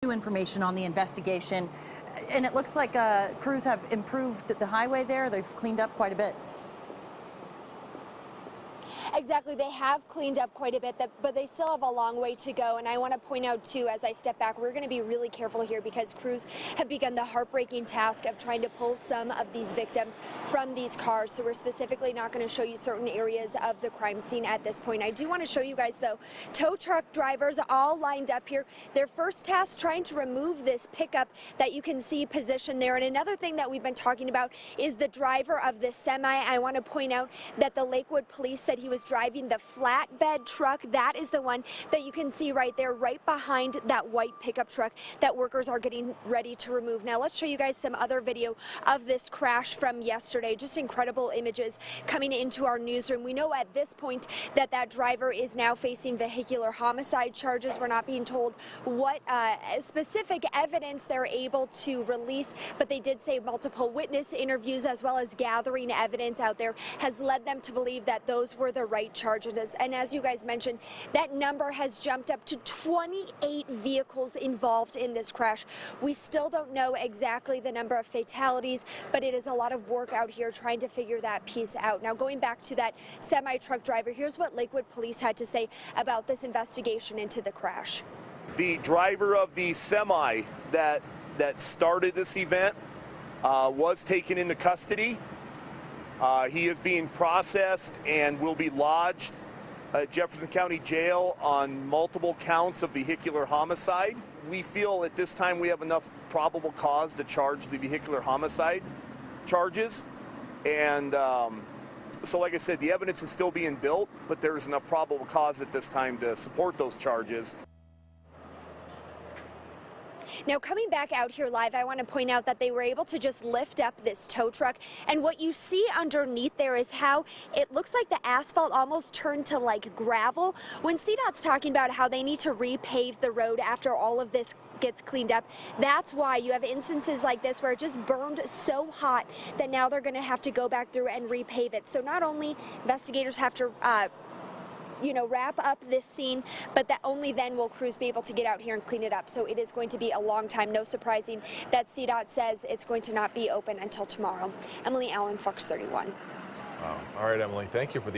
new information on the investigation, and it looks like crews have improved the highway there. They've cleaned up quite a bit. Exactly. They have cleaned up quite a bit, but they still have a long way to go. And I want to point out, too, as I step back, we're going to be really careful here because crews have begun the heartbreaking task of trying to pull some of these victims from these cars. So we're specifically not going to show you certain areas of the crime scene at this point. I do want to show you guys, though, tow truck drivers all lined up here. Their first task trying to remove this pickup that you can see positioned there. And another thing that we've been talking about is the driver of the semi. I want to point out that the Lakewood police said he was driving the flatbed truck. That is the one that you can see right there, right behind that white pickup truck that workers are getting ready to remove. Now let's show you guys some other video of this crash from yesterday. Just incredible images coming into our newsroom. We know at this point that that driver is now facing vehicular homicide charges. We're not being told what specific evidence they're able to release, but they did say multiple witness interviews as well as gathering evidence out there has led them to believe that those were the right charges. And as you guys mentioned, that number has jumped up to 28 vehicles involved in this crash. We still don't know exactly the number of fatalities, but it is a lot of work out here trying to figure that piece out. Now, going back to that semi-truck driver, here's what Lakewood police had to say about this investigation into the crash. The driver of the semi that started this event was taken into custody. He is being processed and will be lodged at Jefferson County Jail on multiple counts of vehicular homicide. We feel at this time we have enough probable cause to charge the vehicular homicide charges. And so like I said, the evidence is still being built, but there is enough probable cause at this time to support those charges. Now, coming back out here live, I want to point out that they were able to just lift up this tow truck. And what you see underneath there is how it looks like the asphalt almost turned to like gravel. When CDOT's talking about how they need to repave the road after all of this gets cleaned up, that's why you have instances like this where it just burned so hot that now they're going to have to go back through and repave it. So not only investigators have to wrap up this scene, but that only then will crews be able to get out here and clean it up. So it is going to be a long time. No surprising that CDOT says it's going to not be open until tomorrow. Emily Allen, Fox 31. Wow. All right, Emily, thank you for the